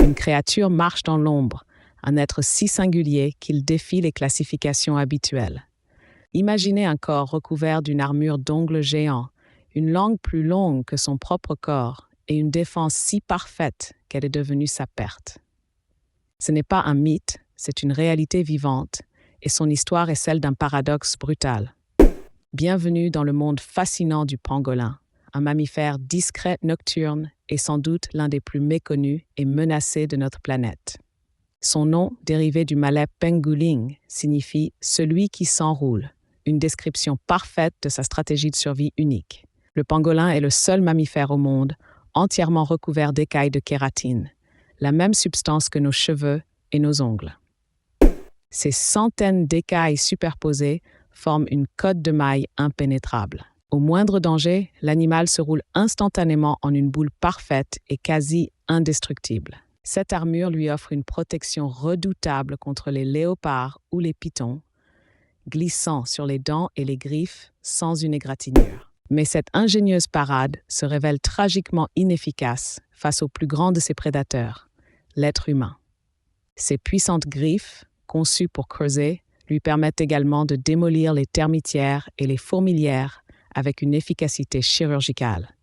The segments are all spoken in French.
Une créature marche dans l'ombre, un être si singulier qu'il défie les classifications habituelles. Imaginez un corps recouvert d'une armure d'ongles géants, une langue plus longue que son propre corps et une défense si parfaite qu'elle est devenue sa perte. Ce n'est pas un mythe, c'est une réalité vivante, et son histoire est celle d'un paradoxe brutal. Bienvenue dans le monde fascinant du pangolin, un mammifère discret nocturne et sans doute l'un des plus méconnus et menacés de notre planète. Son nom, dérivé du malais penguling, signifie « celui qui s'enroule », une description parfaite de sa stratégie de survie unique. Le pangolin est le seul mammifère au monde entièrement recouvert d'écailles de kératine, la même substance que nos cheveux et nos ongles. Ces centaines d'écailles superposées forment une cotte de mailles impénétrable. Au moindre danger, l'animal se roule instantanément en une boule parfaite et quasi indestructible. Cette armure lui offre une protection redoutable contre les léopards ou les pythons, glissant sur les dents et les griffes sans une égratignure. Mais cette ingénieuse parade se révèle tragiquement inefficace face au plus grand de ses prédateurs, l'être humain. Ses puissantes griffes, conçues pour creuser, lui permettent également de démolir les termitières et les fourmilières avec une efficacité chirurgicale.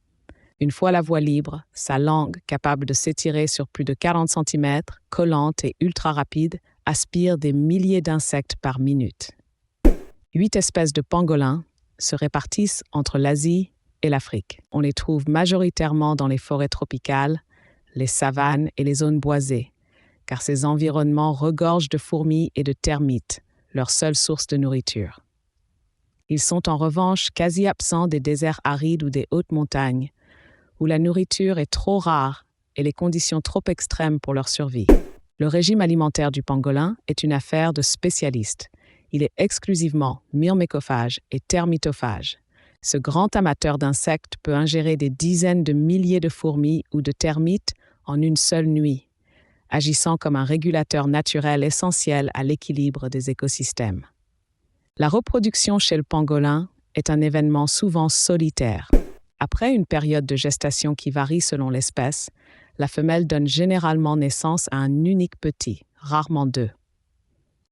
Une fois la voie libre, sa langue, capable de s'étirer sur plus de 40 cm, collante et ultra rapide, aspire des milliers d'insectes par minute. 8 espèces de pangolins se répartissent entre l'Asie et l'Afrique. On les trouve majoritairement dans les forêts tropicales, les savanes et les zones boisées, car ces environnements regorgent de fourmis et de termites, leur seule source de nourriture. Ils sont en revanche quasi absents des déserts arides ou des hautes montagnes, où la nourriture est trop rare et les conditions trop extrêmes pour leur survie. Le régime alimentaire du pangolin est une affaire de spécialistes. Il est exclusivement myrmécophage et termitophage. Ce grand amateur d'insectes peut ingérer des dizaines de milliers de fourmis ou de termites en une seule nuit, agissant comme un régulateur naturel essentiel à l'équilibre des écosystèmes. La reproduction chez le pangolin est un événement souvent solitaire. Après une période de gestation qui varie selon l'espèce, la femelle donne généralement naissance à un unique petit, rarement deux.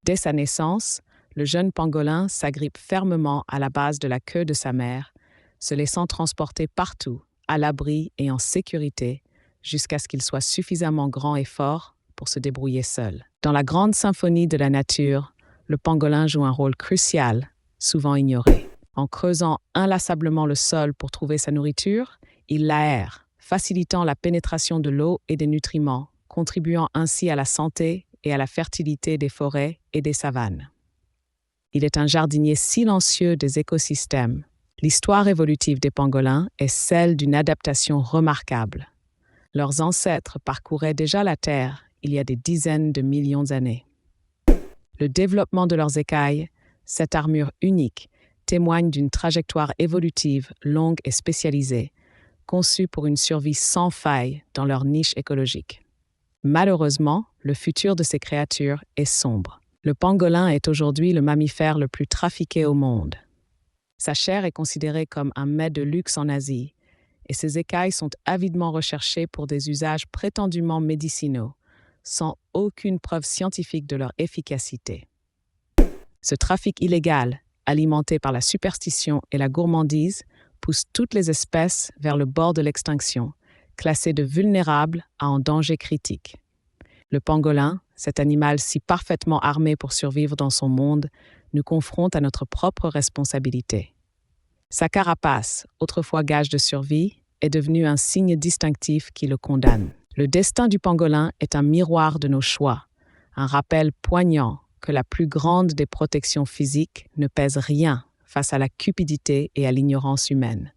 Dès sa naissance, le jeune pangolin s'agrippe fermement à la base de la queue de sa mère, se laissant transporter partout, à l'abri et en sécurité, jusqu'à ce qu'il soit suffisamment grand et fort pour se débrouiller seul. Dans la grande symphonie de la nature, le pangolin joue un rôle crucial, souvent ignoré. En creusant inlassablement le sol pour trouver sa nourriture, il l'aère, facilitant la pénétration de l'eau et des nutriments, contribuant ainsi à la santé et à la fertilité des forêts et des savanes. Il est un jardinier silencieux des écosystèmes. L'histoire évolutive des pangolins est celle d'une adaptation remarquable. Leurs ancêtres parcouraient déjà la Terre il y a des dizaines de millions d'années. Le développement de leurs écailles, cette armure unique, témoigne d'une trajectoire évolutive longue et spécialisée, conçue pour une survie sans faille dans leur niche écologique. Malheureusement, le futur de ces créatures est sombre. Le pangolin est aujourd'hui le mammifère le plus trafiqué au monde. Sa chair est considérée comme un mets de luxe en Asie, et ses écailles sont avidement recherchées pour des usages prétendument médicinaux, sans aucune preuve scientifique de leur efficacité. Ce trafic illégal, alimenté par la superstition et la gourmandise, pousse toutes les espèces vers le bord de l'extinction, classées de vulnérables à en danger critique. Le pangolin, cet animal si parfaitement armé pour survivre dans son monde, nous confronte à notre propre responsabilité. Sa carapace, autrefois gage de survie, est devenue un signe distinctif qui le condamne. Le destin du pangolin est un miroir de nos choix, un rappel poignant que la plus grande des protections physiques ne pèse rien face à la cupidité et à l'ignorance humaine.